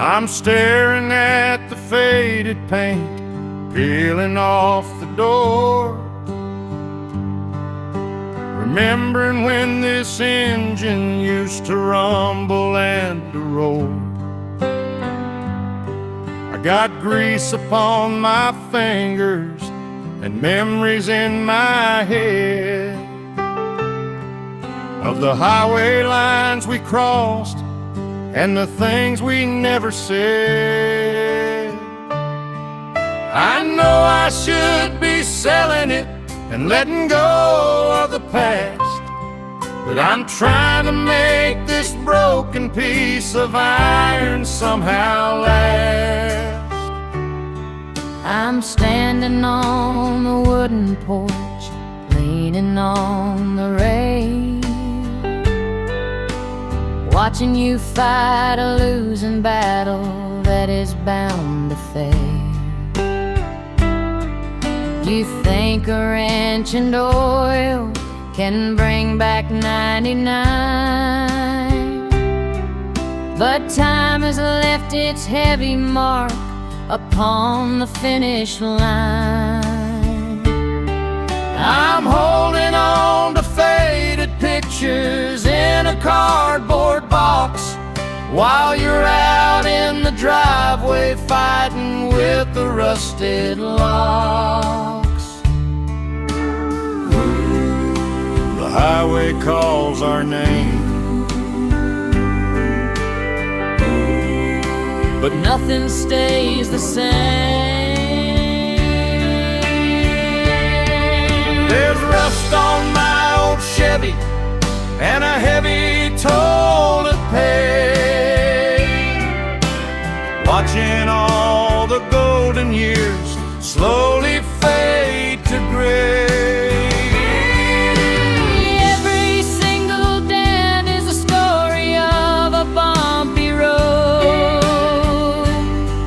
I'm staring at the faded paint peeling off the door, remembering when this engine used to rumble and to roar. I got grease upon my fingers and memories in my head of the highway lines we crossed and the things we never said. I know I should be selling it and letting go of the past, but I'm trying to make this broken piece of iron somehow last. I'm standing on the wooden porch, leaning on the rail, watching you fight a losing battle that is bound to fail. You think a wrench and oil can bring back 99, but time has left its heavy mark upon the finish line. I'm holding on to faded pictures in a cardboard box while you're out in the driveway fighting with the rusted locks. The highway calls our name, but nothing stays the same. There's rust on my old Chevy and a heavy toll to pay, watching all the golden years slowly fade to gray. Every single dent is a story of a bumpy road,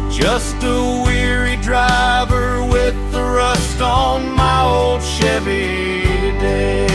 Just a weary driver with the rust on my old Chevy today.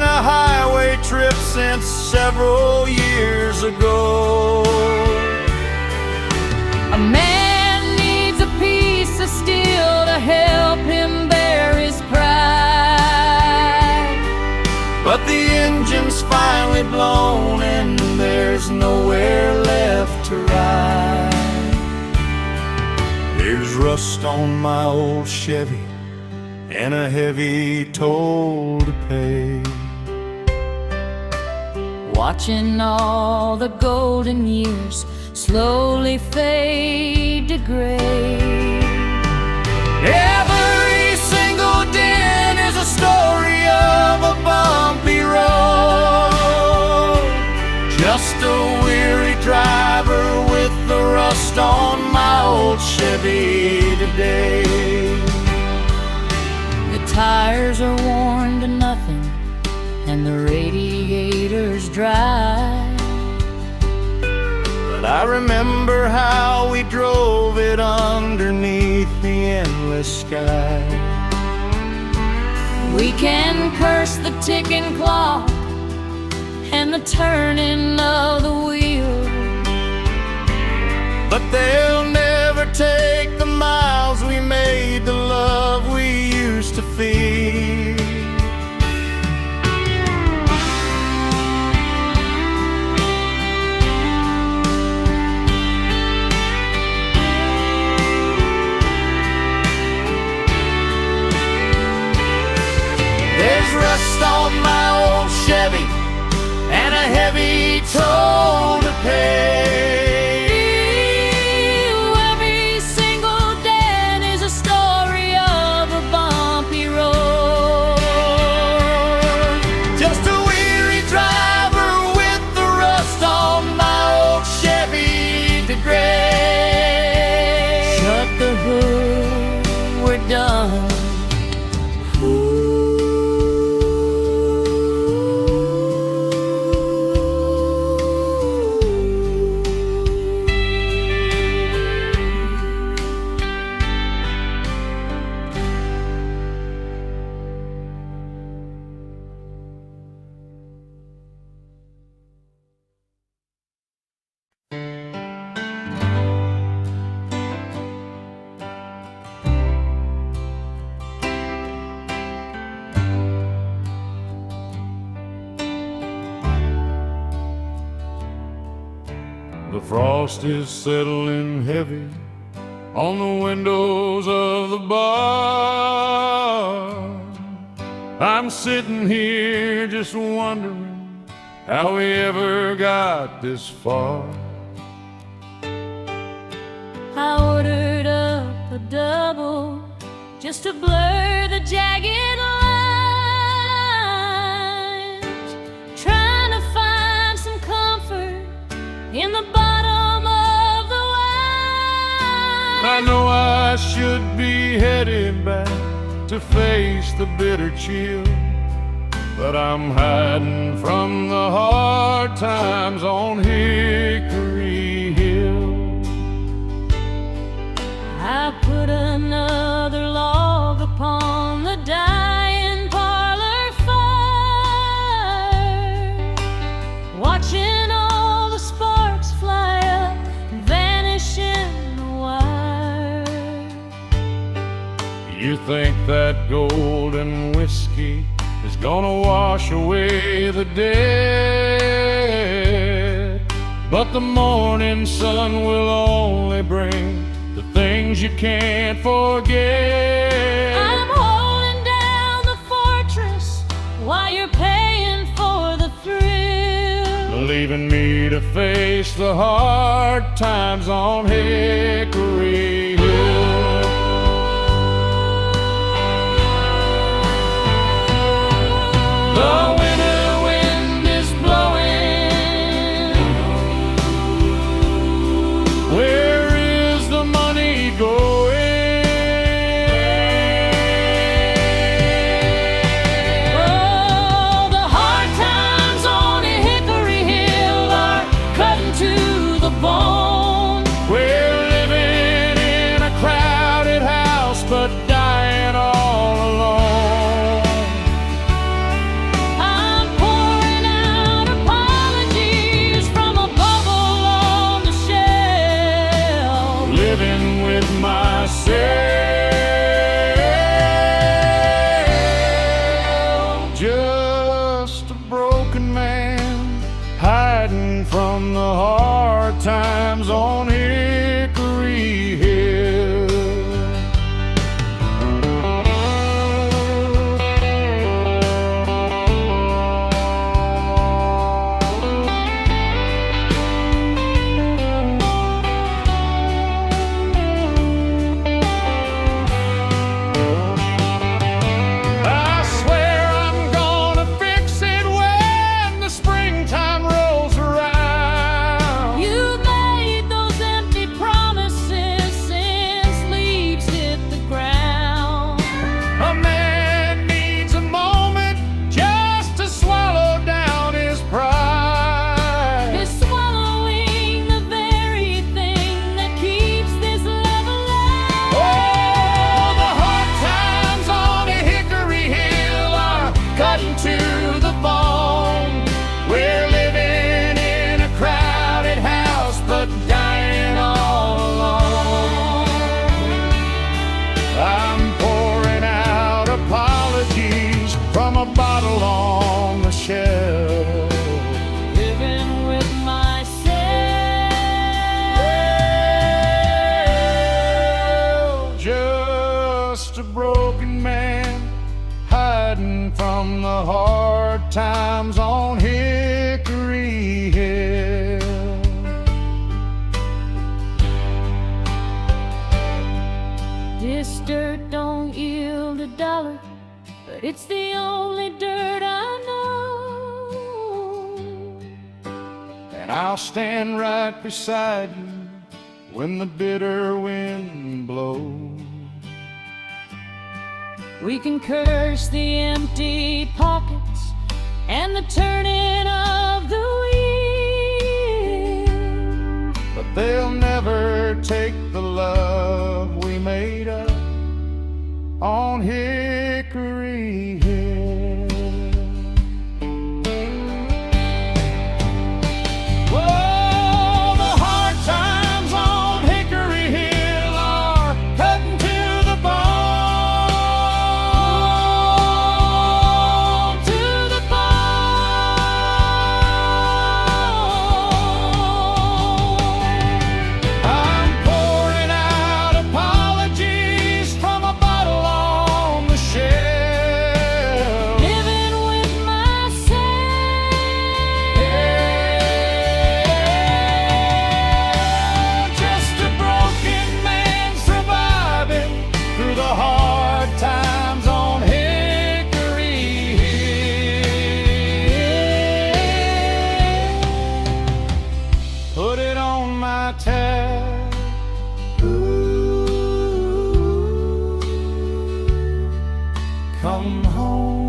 A highway trip since several years ago. a man needs a piece of steel to help him bear his pride, But the engine's finally blown and there's nowhere left to ride. There's rust on my old Chevy and a heavy toll to pay, watching all the golden years slowly fade to gray. Every single dent is a story of a bumpy road, just a weary driver with the rust on my old Chevy today. The tires are worn to nothing and the radiator's dry, but I remember how we drove it underneath the endless sky. we can curse the ticking clock and the turning of the wheel, But they'll never take the miles we made, the love we used to feel. There's rust on my old Chevy and a heavy toll to pay. Every single dent is a story of a bumpy road, Just a weary driver with the rust on my old Chevy to gray. shut The frost is settling heavy on the windows of the bar. I'm sitting here just wondering how we ever got this far. I ordered up a double just to blur the jagged lines, trying to find some comfort in the bottom of the wine. I know I should be headed back to face the bitter chill, but I'm hiding from the hard times on Hickory Hill. I put another log upon the dying parlor fire, watching all the sparks fly up and vanish in the wire. You think that golden whiskey is gonna wash away the dead, but the morning sun will only bring the things you can't forget. I'm holding down the fortress while you're paying for the thrill, leaving me to face the hard times on Hickory Hill. The winter wind is blowing. Where is the money going? oh, the hard times on Hickory Hill are cutting to the bone. We're living in a crowded house, but dying all alone. I'm pouring out apologies from a bubble on the shelf, Living with myself, just a broken man, hiding from the hard times on Hickory Hill. I swear I'm gonna fix it when the springtime rolls around. you made those empty promises since leaves hit the ground. A man needs a moment just to swallow down his pride. Is swallowing the very thing that keeps this love alive. Oh, the hard times on Hickory Hill are cutting to the bone. We're living in a crowded house, but dying all alone. I'm pouring out apologies from a bottle on the shelf. Living with myself. Just a broken man, hiding from the hard times on Hickory Hill. This dirt don't yield a dollar, but it's the only dirt I know. And I'll stand right beside you when the bitter wind blows. We can curse the empty pockets and the turning of the wheel, But they'll never take the love we made up on Hickory Hill. Whoa, the hard times on Hickory Hill are cutting to the bone. to the bone. mountain home.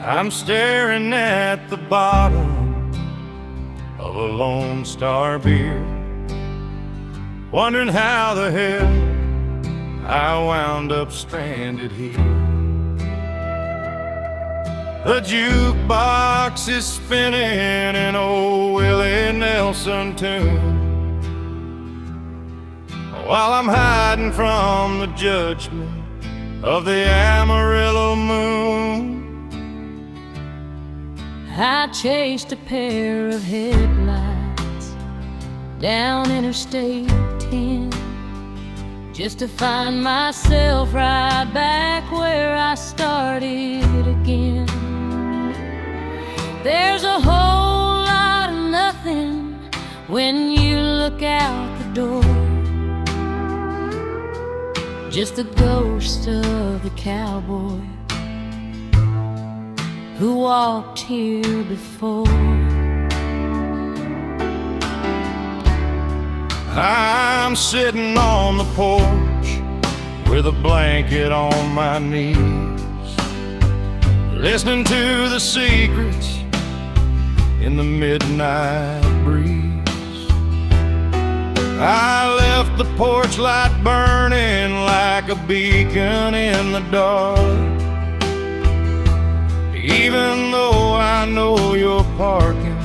I'm staring at the bottom of a Lone Star beer, wondering how the hell I wound up stranded here. The jukebox is spinning an old Willie Nelson tune, while I'm hiding from the judgment of the Amarillo moon. I chased a pair of headlights down Interstate 10, just to find myself right back where I started again. There's a whole lot of nothing when you look out the door, just the ghost of the cowboy who walked here before. I'm sitting on the porch with a blanket on my knees, listening to the secrets in the midnight breeze. I left the porch light burning like a beacon in the dark, even though I know you're parking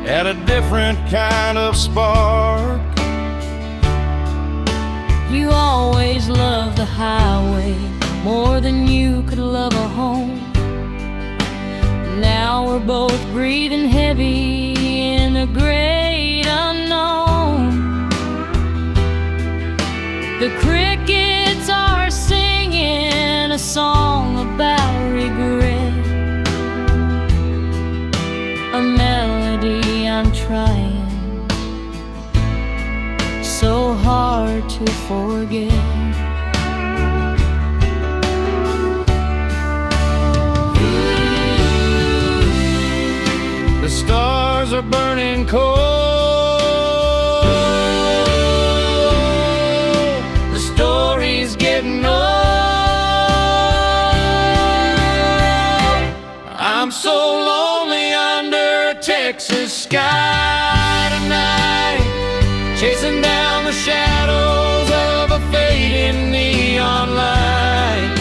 at a different kind of spark. You always loved the highway more than you could love a home. Now we're both breathing heavy in the great unknown. The crickets are singing a song about regret, a melody I'm trying so hard to forget. The stars are burning cold, the story's getting old. I'm so lonely under a Texas sky tonight, chasing down the shadows of a fading neon light,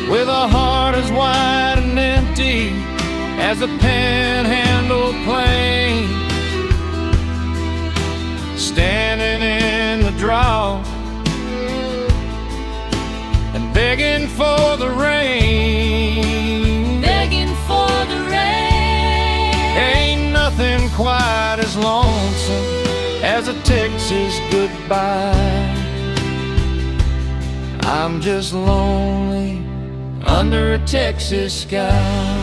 with a heart as wide and empty as a panhandle plain, standing in the drought and begging for the rain. Begging for the rain. Ain't nothing quite as lonesome as a Texas goodbye. I'm just lonely under a Texas sky.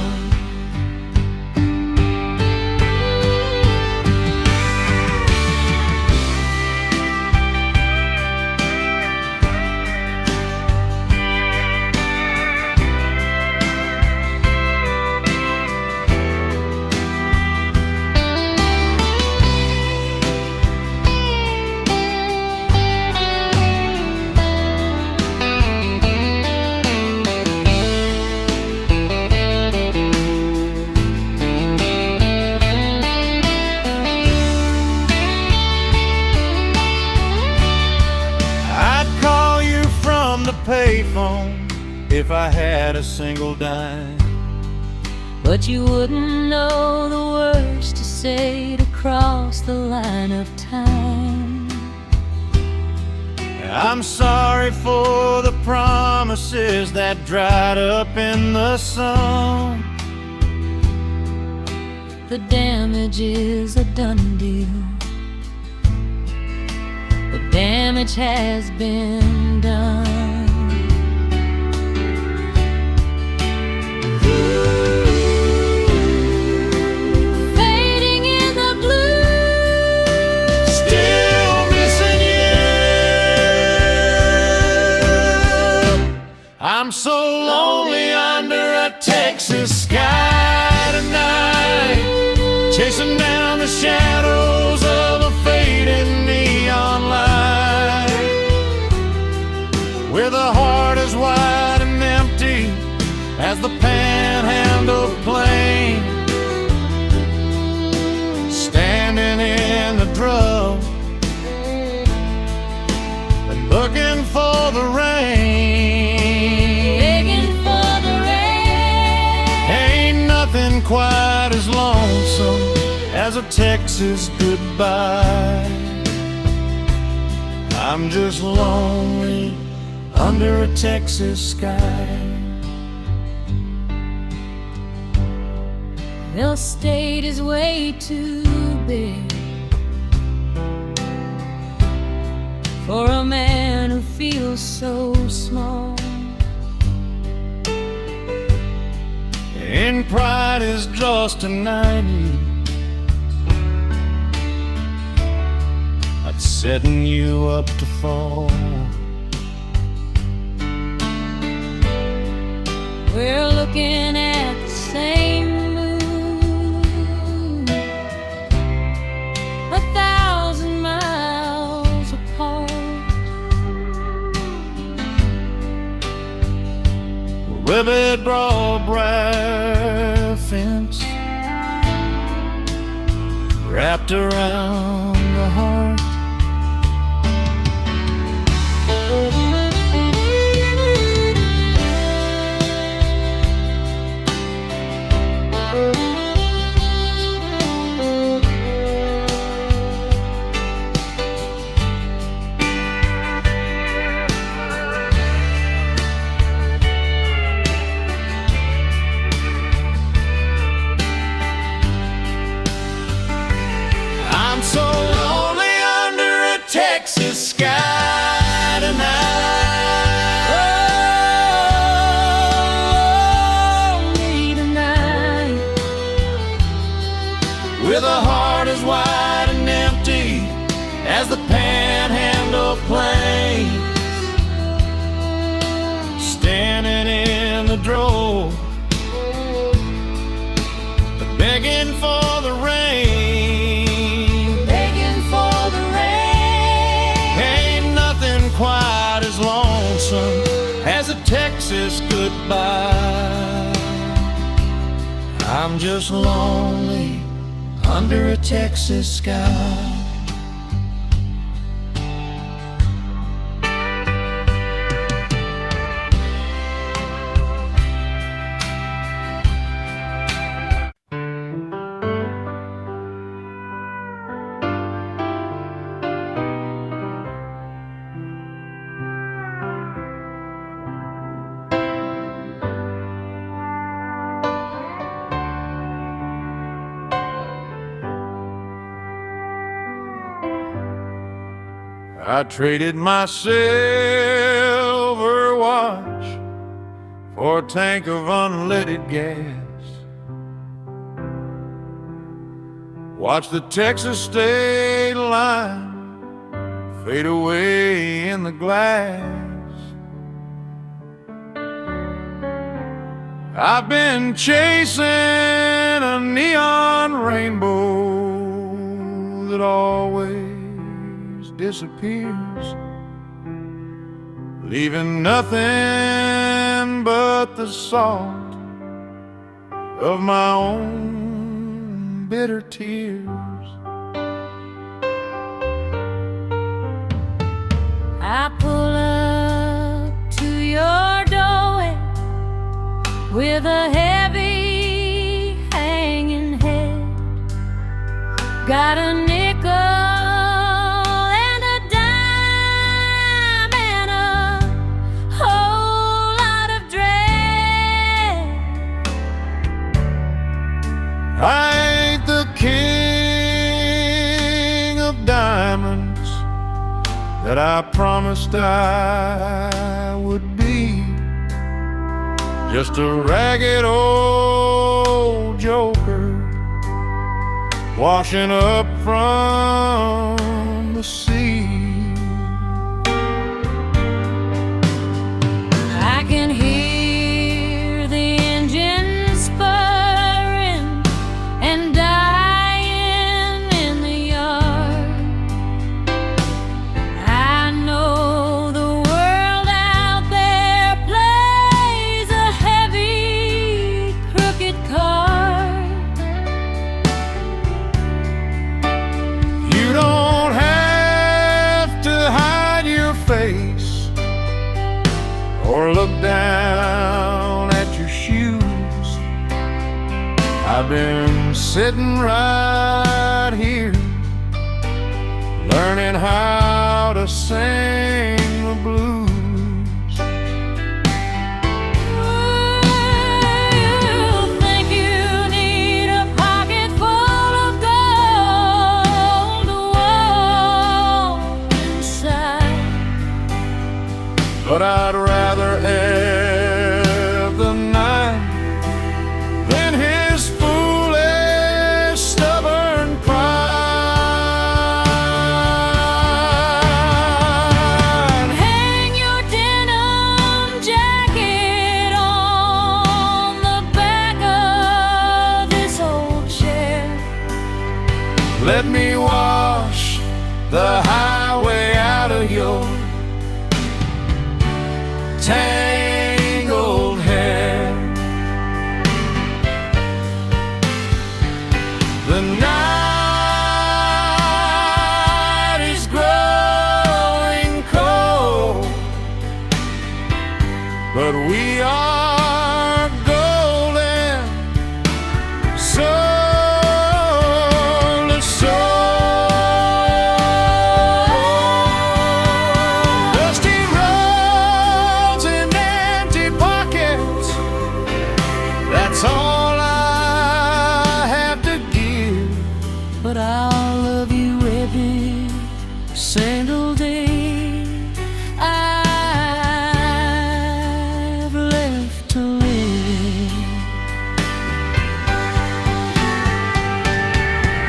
Payphone if I had a single dime, but you wouldn't know the words to say to cross the line of time. I'm sorry for the promises that dried up in the sun. The damage is a done deal. The damage has been done. Fading in the blue, chasing down the shadows of a fading neon light, with a heart as wide and empty as the Panhandle Plain, standing in the drove and looking for the rain. Begging for the rain. Ain't nothing quite as lonesome as a Texas goodbye. I'm just lonely under a Texas sky. The state is way too big for a man who feels so small. And pride is just a 90. That's setting you up to fall. We're looking at the same moon, 1,000 miles apart. Ribbit broad briar fence wrapped around the heart. I'm so lonely under a Texas sky tonight. Lonely tonight, With a heart as wide and empty as the Panhandle Plain, standing in the drove, begging for the rain. begging for the rain. Ain't nothing quite as lonesome as a Texas goodbye. I'm just lonely under a Texas sky. I traded my silver watch for a tank of unleaded gas. Watch the Texas state line fade away in the glass. I've been chasing a neon rainbow that always disappears, leaving nothing but the salt of my own bitter tears. I pull up to your doorway with a heavy hanging head. Got a nickel and a dime and a whole lot of dread. I ain't the king of diamonds that I promised I would be, just a ragged old joker washing up from the sea. I can hear the engine spurring and I look down at your shoes. I've been sitting right here, learning how to sing the blues. You think you need a pocket full of gold to walk inside, But I'd rather have the night than his foolish, stubborn pride. hang your denim jacket on the back of this old chair. Let me wash the highway out of your tangled hair. The night is growing cold, but we are golden, soul to soul. Dusty roads and empty pockets, that's all I have to give. But I'll love you every single day I've left to live.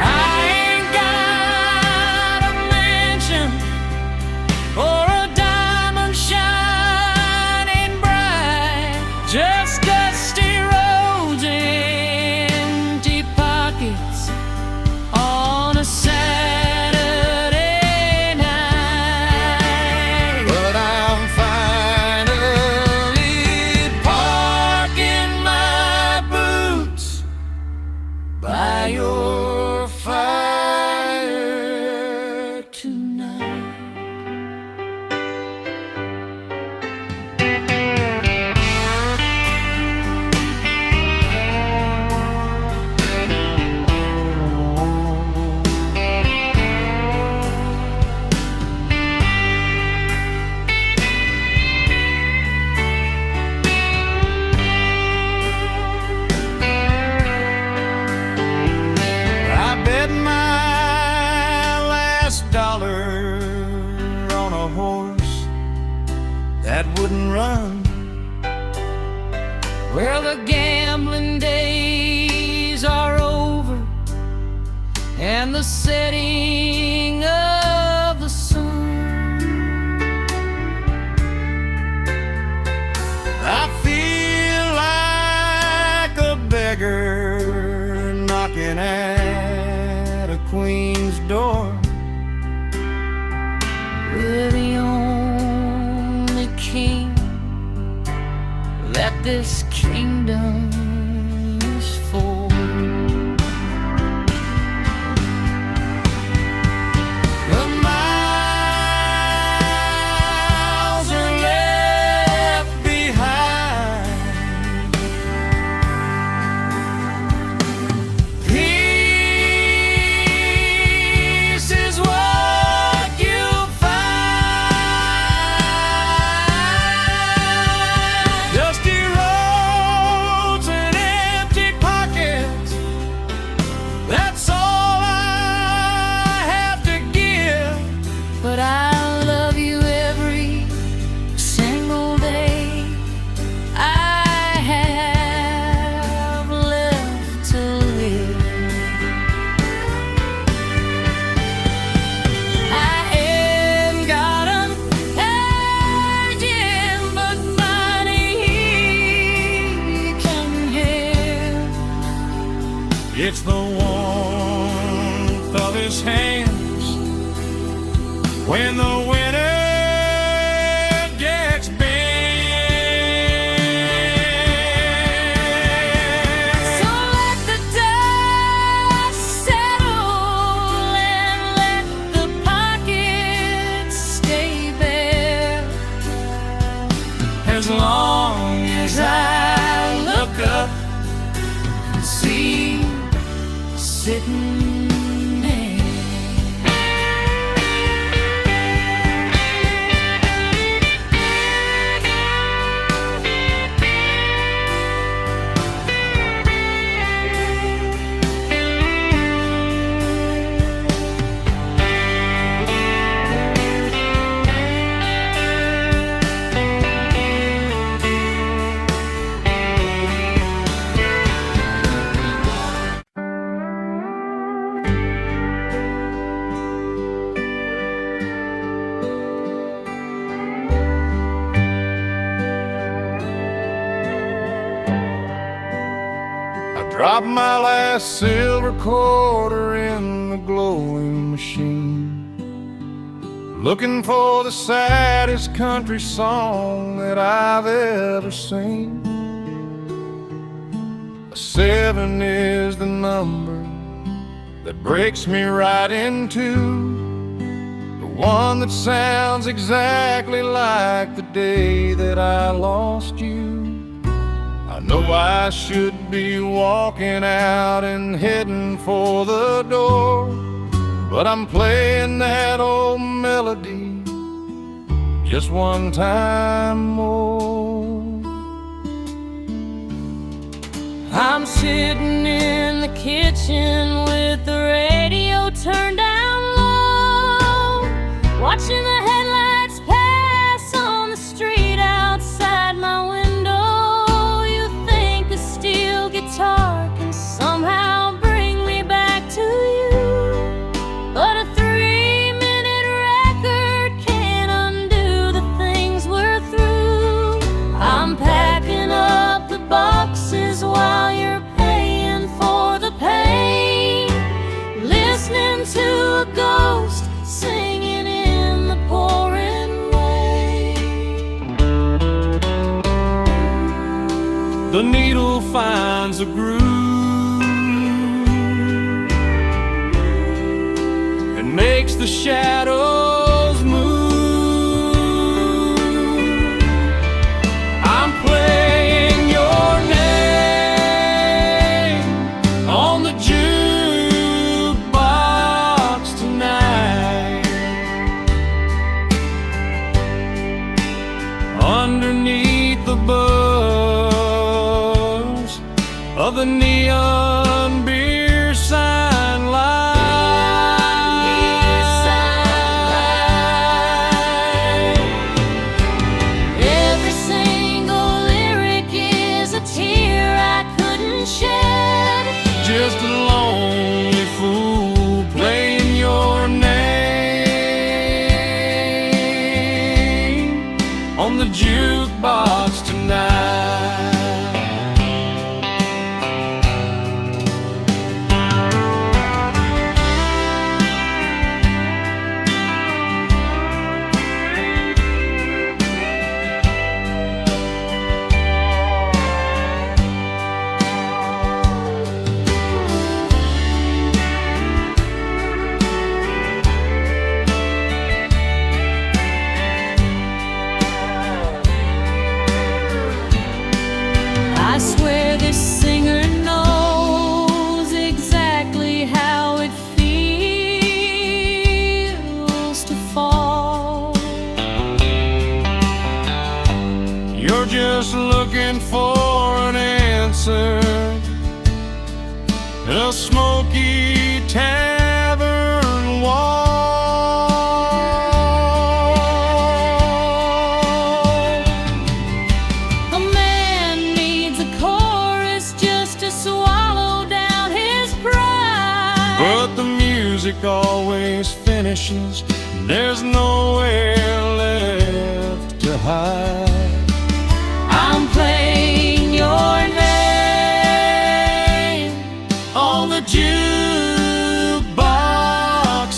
I ain't got a mansion or a diamond shining bright, Just dusty roads and empty pockets on a Saturday night. but I'm finally parking my boots by your fire Tonight. I bet my last dollar on a horse that wouldn't run. Well, the gambling days are over, and the setting of the sun. I feel like a beggar knocking at a queen's door. We're the only king that this kingdom is for. The miles are left behind. Peace is what you'll find. Dusty roads and empty pockets, that's all I have to give. But I love you every single day I have left to live. I ain't got an engine, but money can give. It's the warmth of his hands when the winter gets bent. So let the dust settle and let the pockets stay bare. As long sitting there. Dropped my last silver quarter in the glowing machine, looking for the saddest country song that I've ever seen. A 7 is the number that breaks me right in two, the one that sounds exactly like the day that I lost you. I know I should be walking out and heading for the door, but I'm playing that old melody just one time more. I'm sitting in the kitchen with the radio turned down low, watching the headlights pass on the street outside my window. Guitar can somehow bring me back to you, but a 3-minute record can't undo the things we're through. I'm packing up the boxes while you're paying for the pain, listening to a ghost singing in the pouring rain. The needle finds a groove and makes the shadows move. I'm playing your name on the jukebox tonight, underneath the of the neon beer sign light. Every single lyric is a tear I couldn't shed. Just a lonely fool playing your name on the jukebox tonight. I swear this singer knows exactly how it feels to fall. You're just looking for an answer in a smoky tavern wall. A man needs a chorus just to swallow down his pride, But the music always finishes, there's nowhere left to hide. I'm playing your name On the jukebox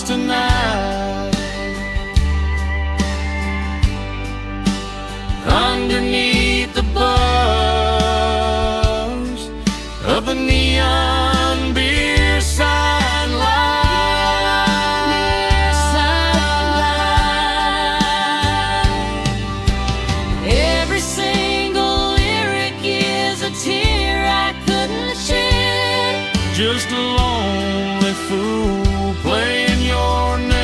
tonight, underneath the buzz of the neon beer sign light. Every single lyric is a tear I couldn't shed. Just just a lonely fool playing your name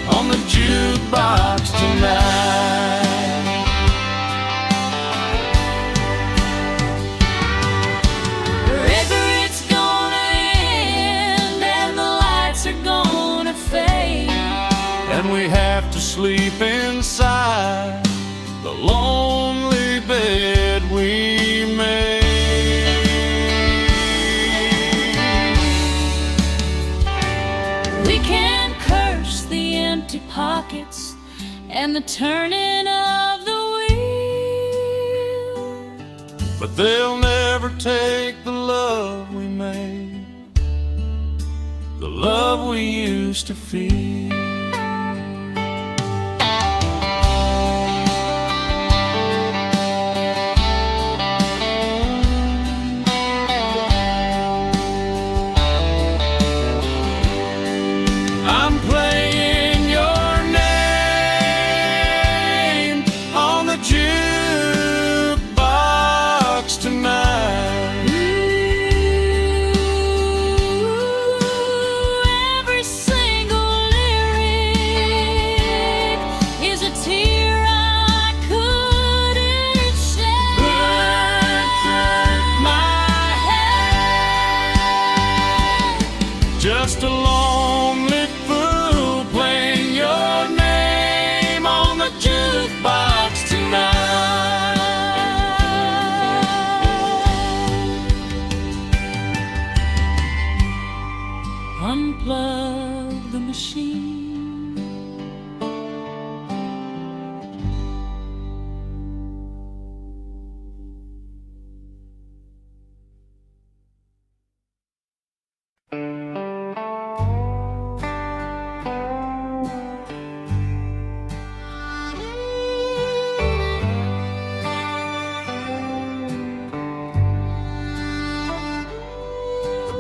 on the jukebox tonight. Forever it's gonna end and the lights are gonna fade, And we have to sleep inside the lonely bed we made. we can curse the empty pockets and the turning of the wheel, But they'll never take the love we made, the love we used to feel. I'm playing your name on the jukebox tonight. Every single lyric is a tear I couldn't shed. My head, just a lonely fool playing your name on the jukebox tonight. Unplug the machine.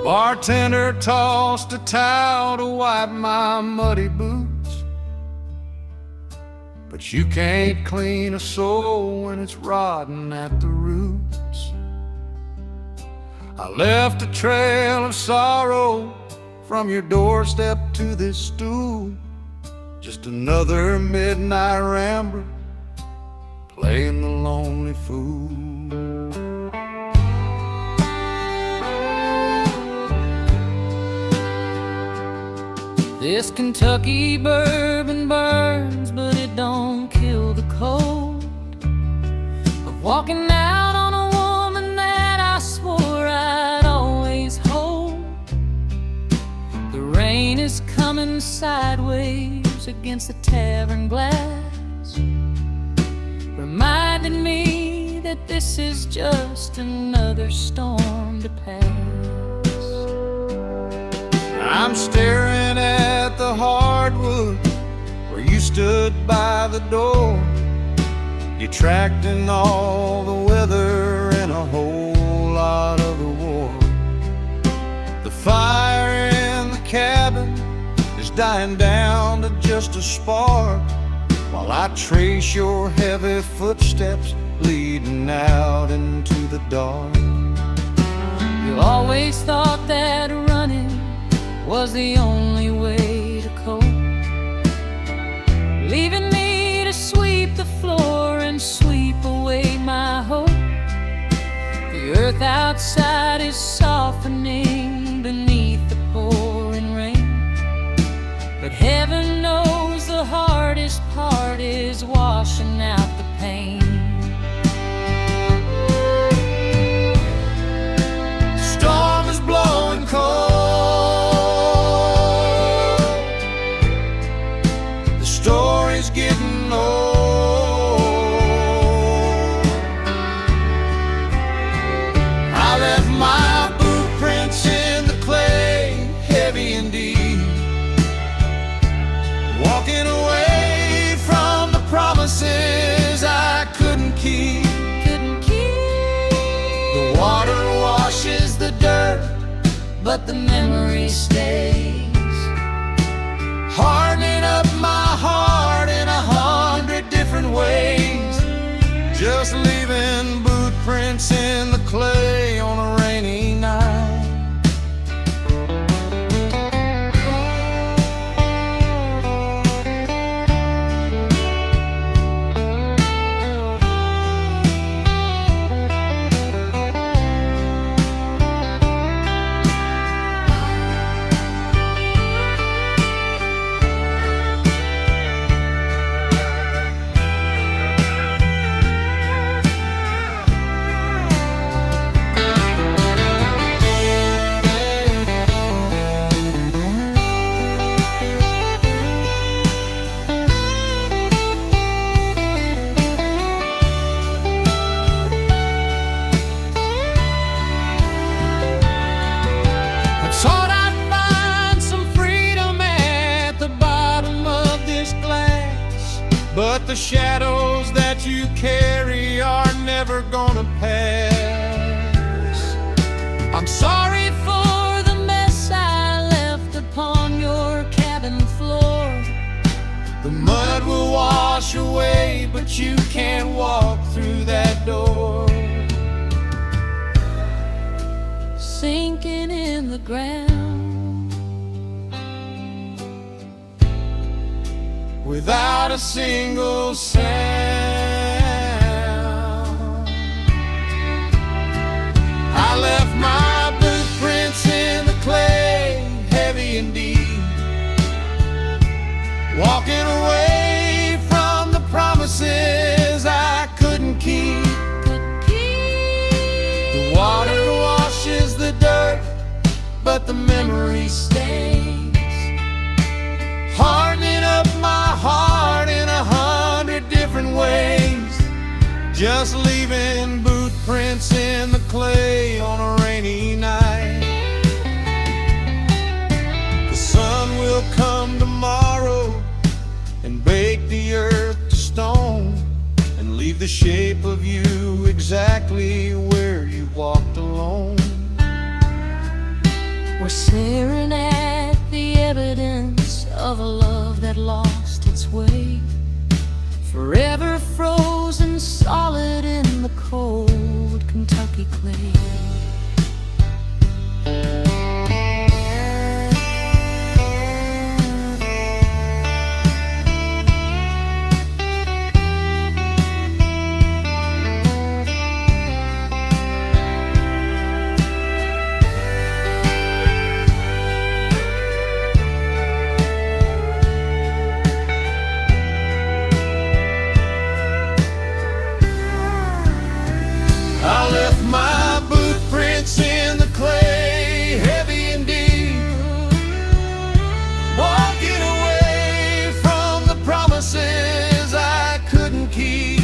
Bartender tossed a towel to wipe my muddy boots, but you can't clean a soul when it's rotten at the roots. I left a trail of sorrow from your doorstep to this stool, just another midnight rambler playing the lonely fool. This Kentucky bourbon burns, but it don't kill the cold of walking out on a woman that I swore I'd always hold. The rain is coming sideways against the tavern glass, reminding me that this is just another storm to pass. I'm staring at the hardwood where you stood by the door, detracting all the weather and a whole lot of the war. The fire in the cabin is dying down to just a spark, while I trace your heavy footsteps leading out into the dark. You always thought that running was the only way to cope, leaving me to sweep the floor and sweep away my hope. The earth outside is softening beneath the pouring rain, but heaven knows the hardest part is washing out the pain. The storm is blowing cold, story's getting old. I left my boot prints in the clay, heavy indeed, walking away from the promises I couldn't keep. The water washes the dirt, but the memory stays, hardening up my heart in 100 different ways, just leaving boot prints in the clay on a rainy night. Thought I'd find some freedom at the bottom of this glass, but the shadows that you carry are never gonna pass. I'm sorry for the mess I left upon your cabin floor. The mud will wash away, but you can't walk through that door. Sinking in the ground without a single sound. I left my boot prints in the clay, heavy and deep, walking away from the promises I couldn't keep. The water washes the dirt, but the memory stays, hardening up my heart in 100 different ways, just leaving boot prints in the clay on a rainy night. The sun will come tomorrow and bake the earth to stone, and leave the shape of you exactly where you walked alone. We're staring at the evidence of a love that lost its way, forever frozen solid in the cold Kentucky clay. I left my boot prints in the clay, heavy and deep, walking away from the promises I couldn't keep.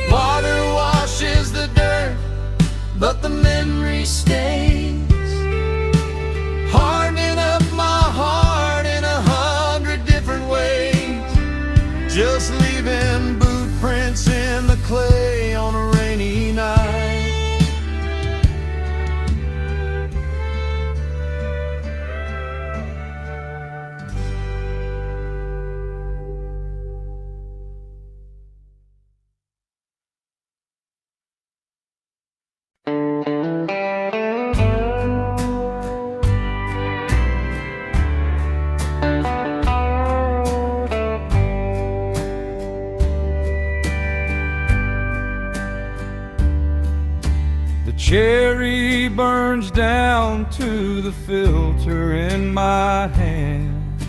Water washes the dirt, but the memory stays, hardening up my heart in 100 different ways, just leaving boot prints in the clay on a rainy night. The cherry burns down to the filter in my hand,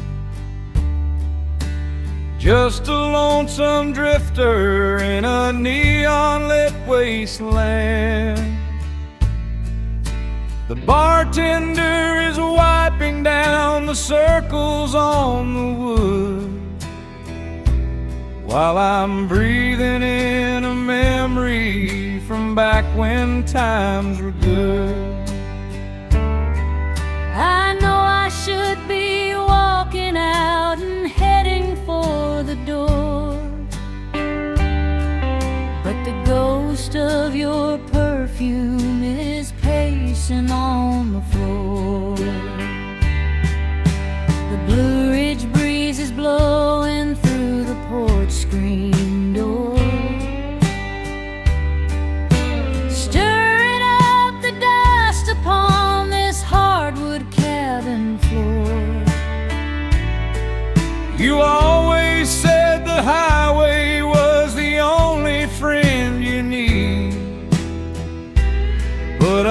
just a lonesome drifter in a neon-lit wasteland. The bartender is wiping down the circles on the wood, while I'm breathing in a memory from back when times were good. I know I should be walking out and heading for the door, but the ghost of your perfume is pacing on the floor. The Blue Ridge breeze is blowing through the porch screen door.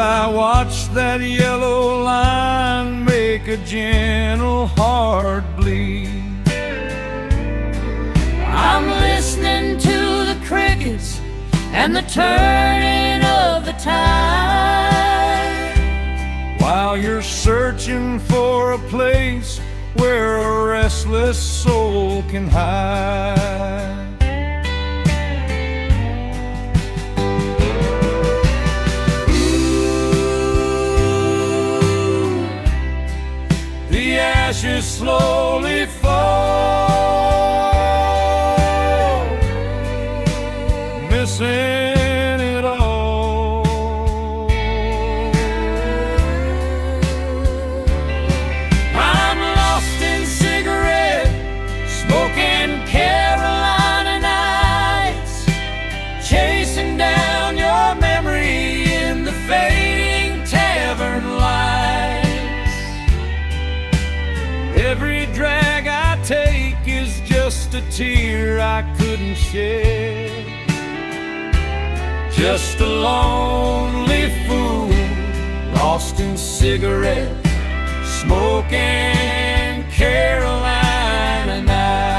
I watch that yellow line make a gentle heart bleed. I'm listening to the crickets and the turning of the tide, while you're searching for a place where a restless soul can hide. The ashes slowly fall, missing it all. I'm lost in cigarette, smoking Carolina nights, chasing down your memory in the fading tavern lights. Every drag I take is just a tear I couldn't shed. Just a lonely fool, lost in cigarette, smoking Carolina nights.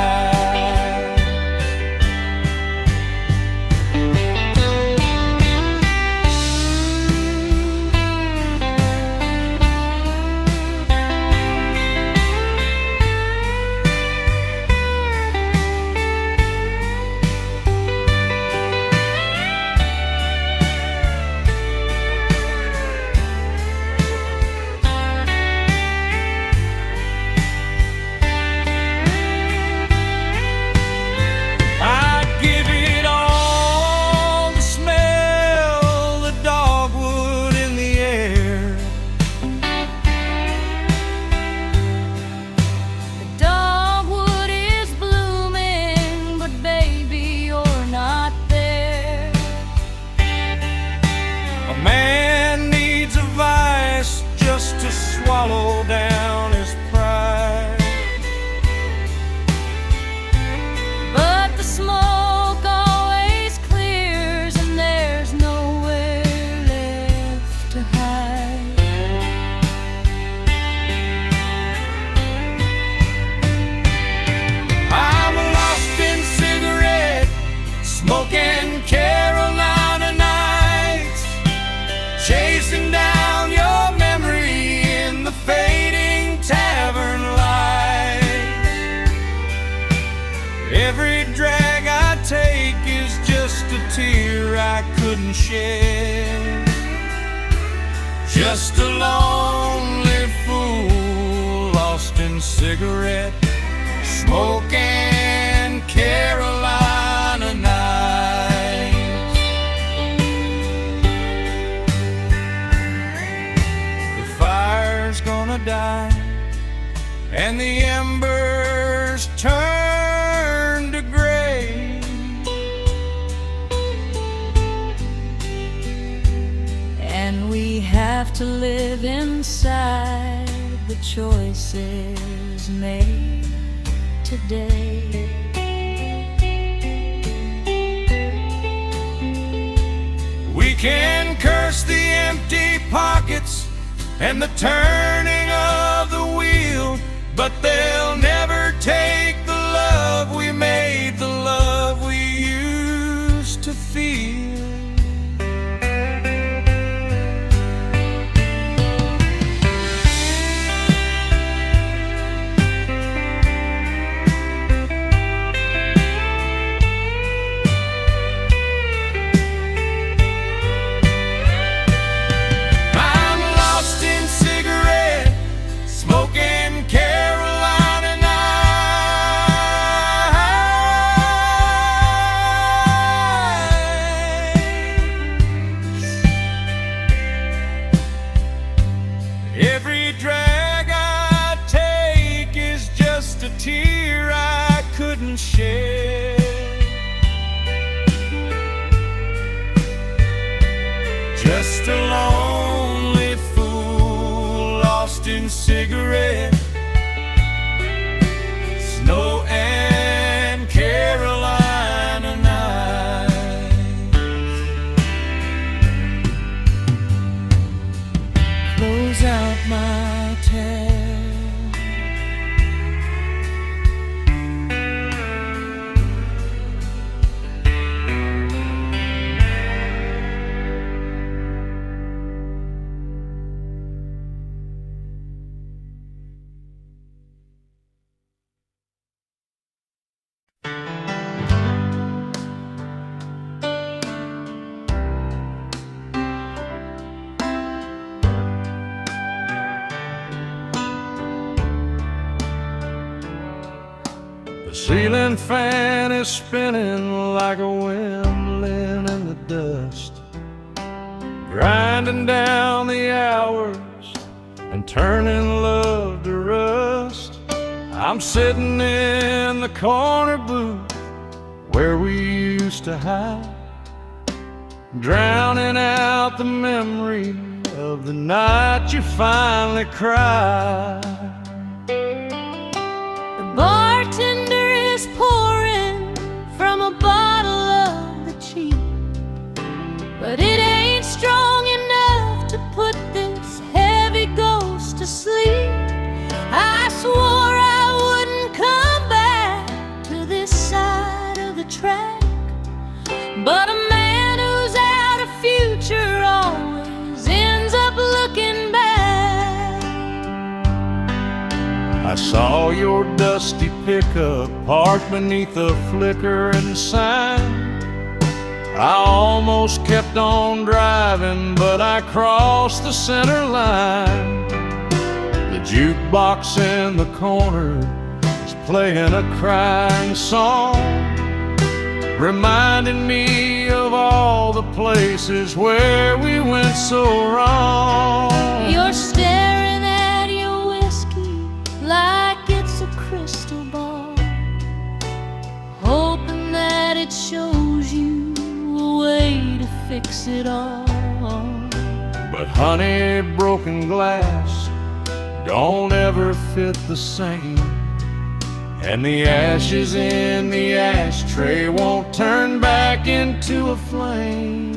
Swallow down his pride, but the smoke always clears and there's nowhere left to hide. I'm lost in cigarette, smoking Carolina nights, chasing down your memory in the fading tavern light. Every drag I take is just a tear I couldn't shed. Just a lonely fool, lost in cigarette, smoking Carolina nights. The fire's gonna die and the embers turn to gray. And we have to live inside the choices made today. We can curse the empty pockets and the turning of the wheel, but they'll never take the love we made, the love we used to feel. Every drag I take is just a tear I couldn't shed. Just a lonely fool, lost in cigarette, snow and Carolina nights. ceiling fan is spinning like a windmill in the dust, grinding down the hours and turning love to rust. I'm sitting in the corner booth where we used to hide, drowning out the memory of the night you finally cried. The bartender is pouring from a bottle of the cheap, but it ain't strong enough to put this heavy ghost to sleep. I swore I wouldn't come back to this side of the track, but a man who's out of future always ends up looking back. I saw your dusty pickup parked beneath a flickering sign. I almost kept on driving, but I crossed the center line. The jukebox in the corner is playing a crying song, reminding me of all the places where we went so wrong. You're staring at your whiskey like it's a crystal ball, hoping that it shows you a way to fix it all. But honey, broken glass don't ever fit the same, and the ashes in the ashtray won't turn back into a flame.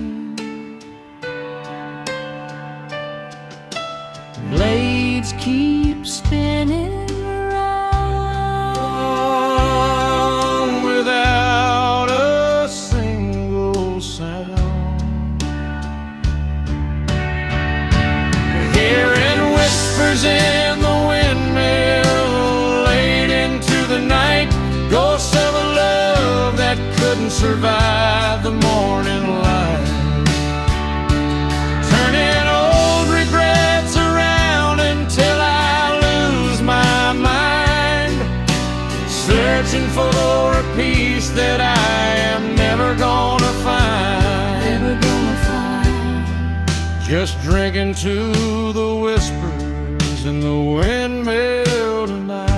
Blades keep spinning around without a single sound, hearing whispers in the windmill late into the night, ghosts of a love that couldn't survive the morning light, turning old regrets around until I lose my mind, searching for a peace that I am never gonna find. never gonna find. Just drinking to the whispers in the windmill tonight.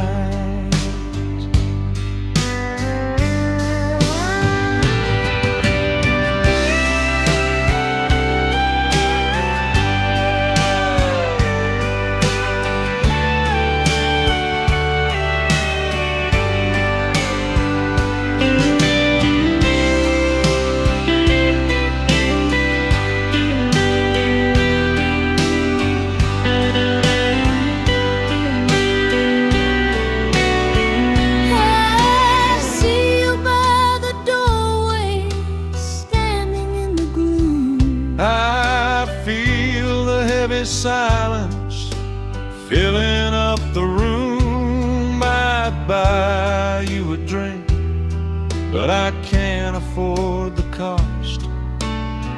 I see you by the doorway, standing in the gloom. I feel the heavy silence filling up the room. I'd buy you a drink, but I can't afford the cost.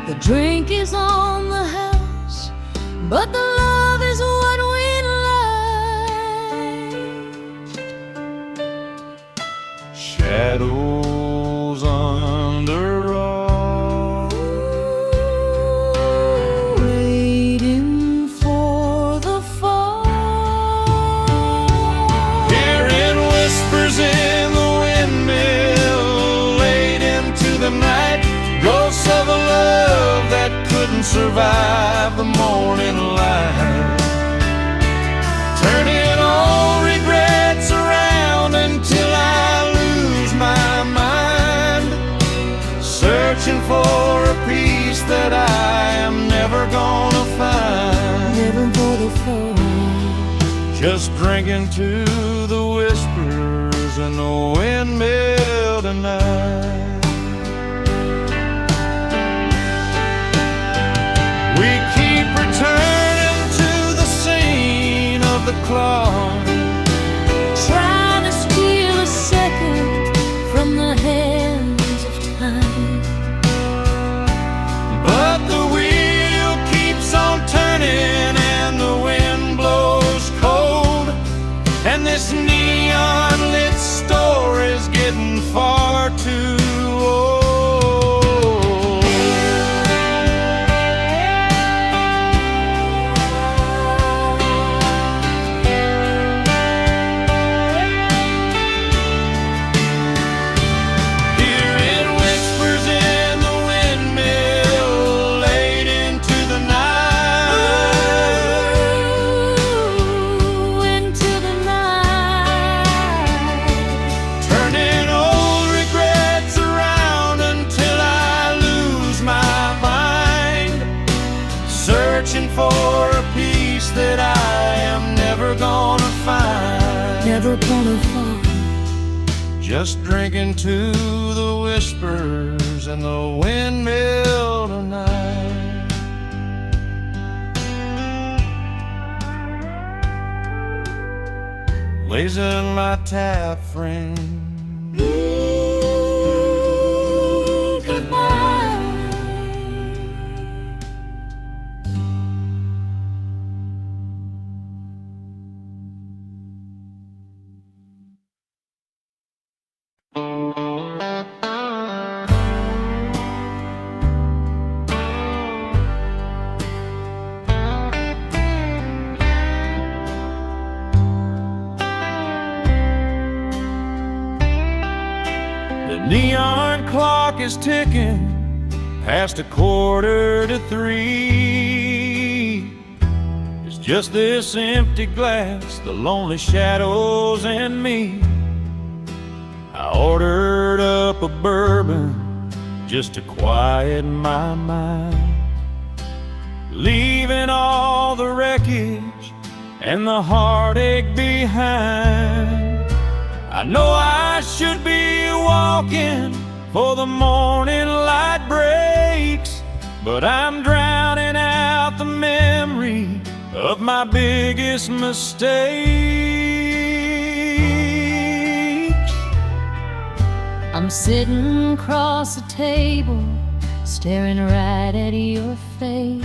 The drink is on the house, but the love is what we like. Shadows under all, Waiting for the fall. hearing whispers in the windmill late into the night, ghosts of a love that couldn't survive the morning light, turning all regrets around until I lose my mind, searching for a peace that I am never gonna find. Never for the fall. Just drinking to the whispers in the windmill tonight. We keep returning to the scene of the clock, Trying to steal a second from the hands of time. but the wheel keeps on turning and the wind blows cold, and this neon lit store is getting searching for a peace that I am never gonna find. Never gonna find. Just drinking to the whispers and the windmill tonight. Laser my tap friend. The neon clock is ticking past 2:45. It's just this empty glass, the lonely shadows, and me. I ordered up a bourbon just to quiet my mind, leaving all the wreckage and the heartache behind. I know I should be walking for the morning light breaks, but I'm drowning out the memory of my biggest mistakes. I'm sitting across the table, staring right at your face.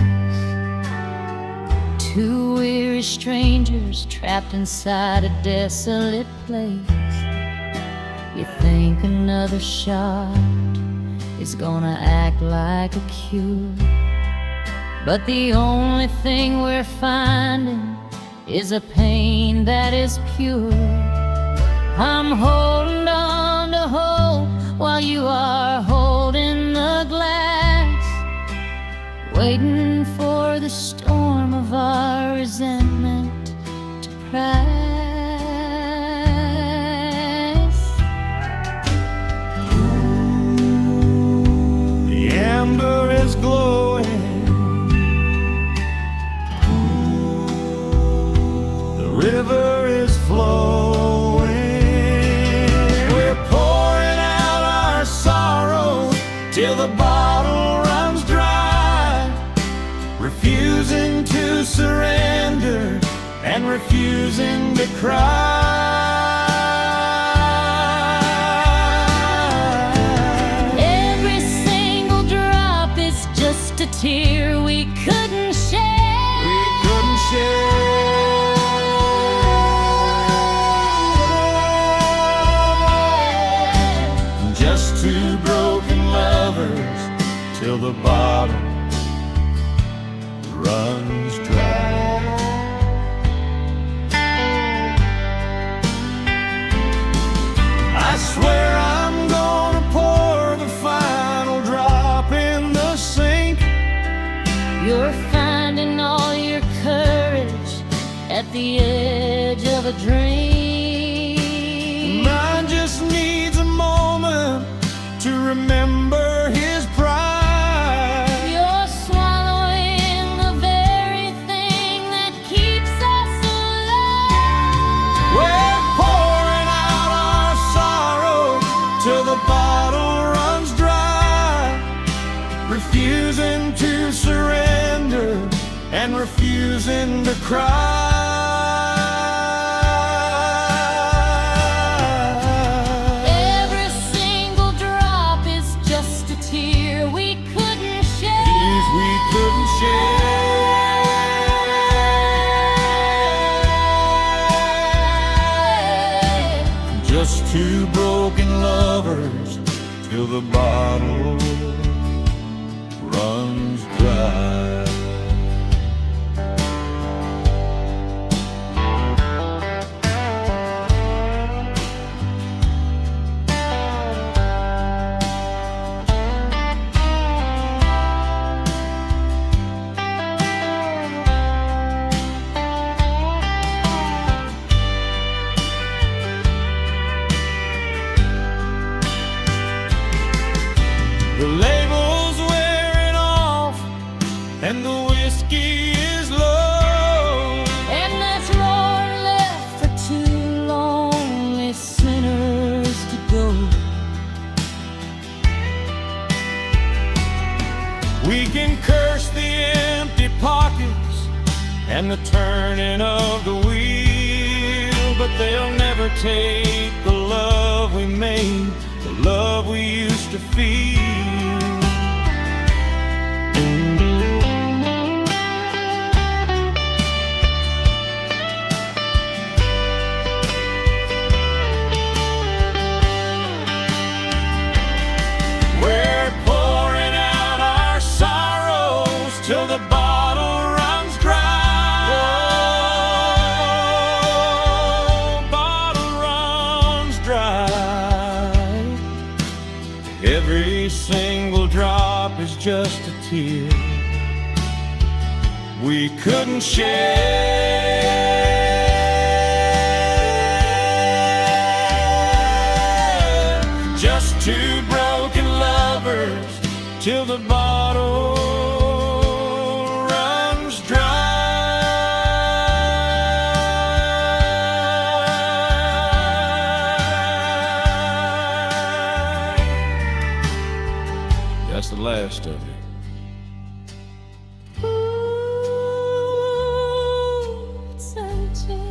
Two weary strangers trapped inside a desolate place. You think another shot is gonna act like a cure, but the only thing we're finding is a pain that is pure. I'm holding on to hope while you are holding the glass, waiting for the storm of our resentment to pass. The amber is glowing, the river is flowing. We're pouring out our sorrow till the bottle runs dry, refusing to surrender and refusing to cry. Every single drop is just a tear we couldn't share. We couldn't share. Just two broken lovers till the bottom runs dry. I swear I'm gonna pour the final drop in the sink. You're finding all your courage at the edge of a dream. Mine just needs a moment to remember his pride. You're swallowing the very thing that keeps us alive. We're pouring out our sorrow till the bottle runs dry, refusing to surrender and refusing to cry. Every single drop is just a tear we couldn't share. Tears we couldn't share. Just two broken lovers till the bottle runs dry. The whiskey is low. And that's roar left for two lonely sinners to go. We can curse the empty pockets and the turning of the wheel, but they'll never take the love we made, the love we used to feel. We're pouring out our sorrows till the bottle runs dry. Oh, bottle runs dry. Every single drop is just a tear we couldn't share. Just two broken lovers till the bottle runs dry. That's the last of it. Ooh, it's empty.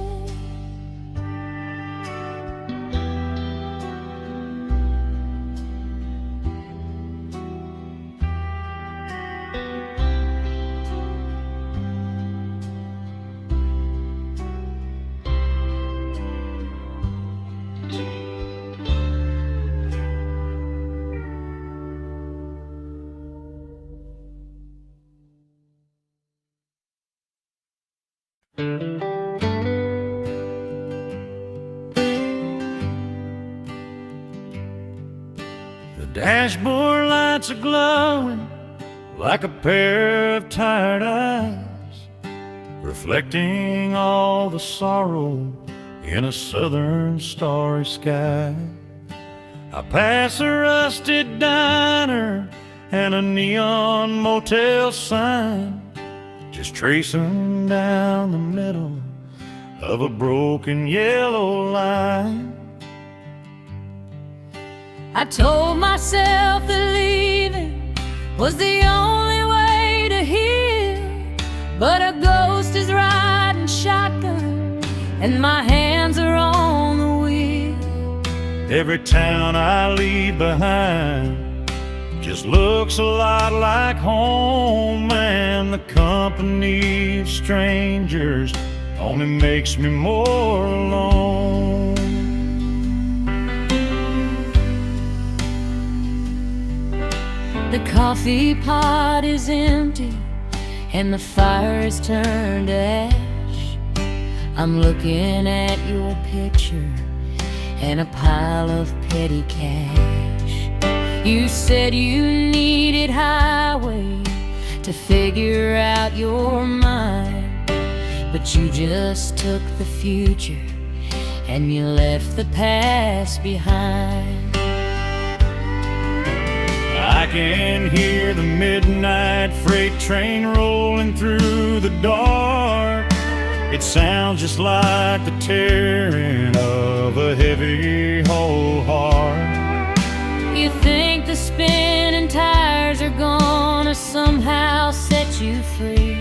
The dashboard lights are glowing like a pair of tired eyes, reflecting all the sorrow in a southern starry sky. I pass a rusted diner and a neon motel sign, just tracing down the middle of a broken yellow line. I told myself that leaving was the only way to heal, but a ghost is riding shotgun and my hands are on the wheel. Every town I leave behind just looks a lot like home, and the company of strangers only makes me more alone. The coffee pot is empty and the fire is turned to ash. I'm looking at your picture and a pile of petty cash. You said you needed highway to figure out your mind, but you just took the future and you left the past behind. I can hear the midnight freight train rolling through the dark. It sounds just like the tearing of a heavy whole heart. You think the spinning tires are gonna somehow set you free,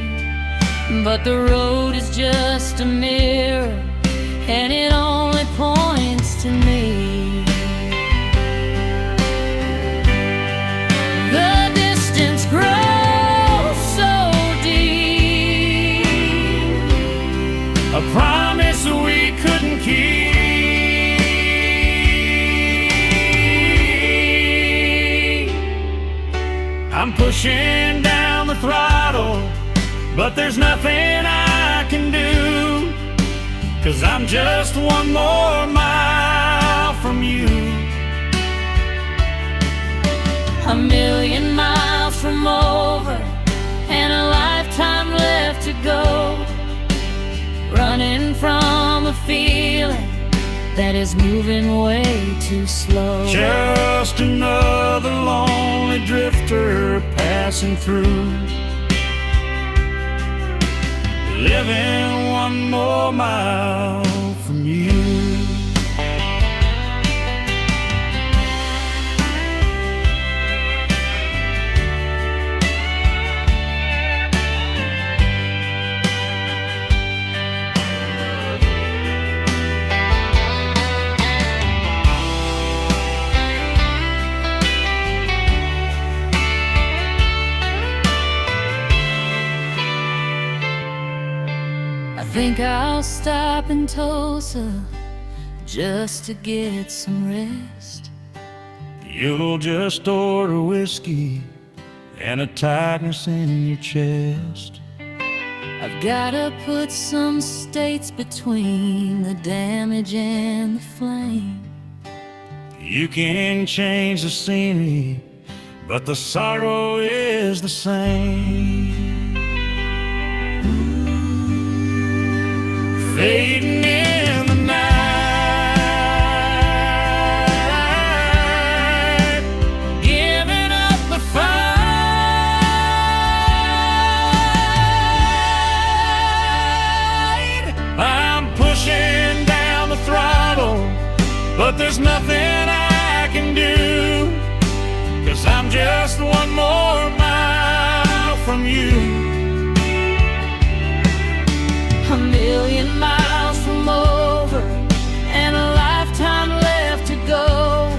but the road is just a mirror and it only points to me. The distance grows so deep, A promise we couldn't keep. I'm pushing down the throttle, but there's nothing I can do, 'cause I'm just one more mile from you. a million miles from over and a lifetime left to go, running from a feeling that is moving way too slow. Just another lonely drifter passing through. living one more mile from you. I think I'll stop in Tulsa just to get some rest. You'll just order whiskey and a tightness in your chest. I've gotta put some states between the damage and the flame. You can change the scenery, but the sorrow is the same. Fading in the night, giving up the fight. I'm pushing down the throttle, but there's nothing I can do, 'cause I'm just one more mile from you. A million miles from over and a lifetime left to go,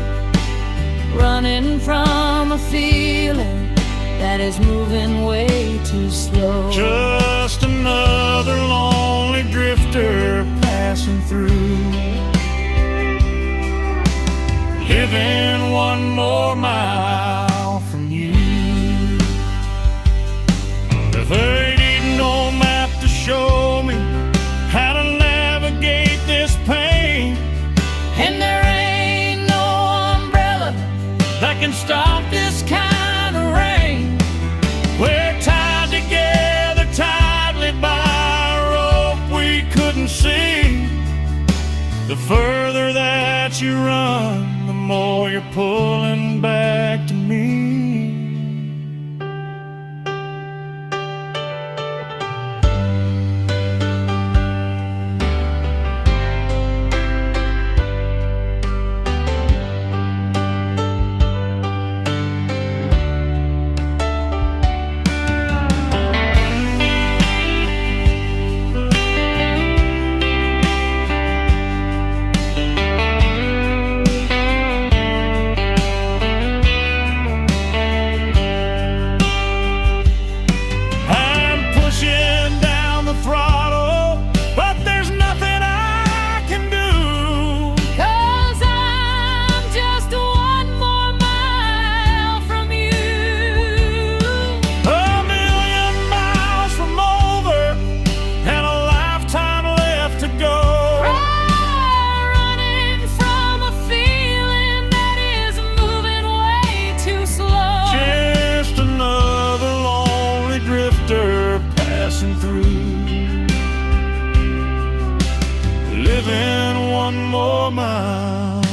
running from a feeling that is moving way too slow. Just another lonely drifter passing through, living one more mile from you. If there ain't no map to show me how to navigate this pain, And there ain't no umbrella that can stop this kind of rain, we're tied together tightly by a rope we couldn't see. The further that you run, the more you're pulling back to me. Passing through, living one more mile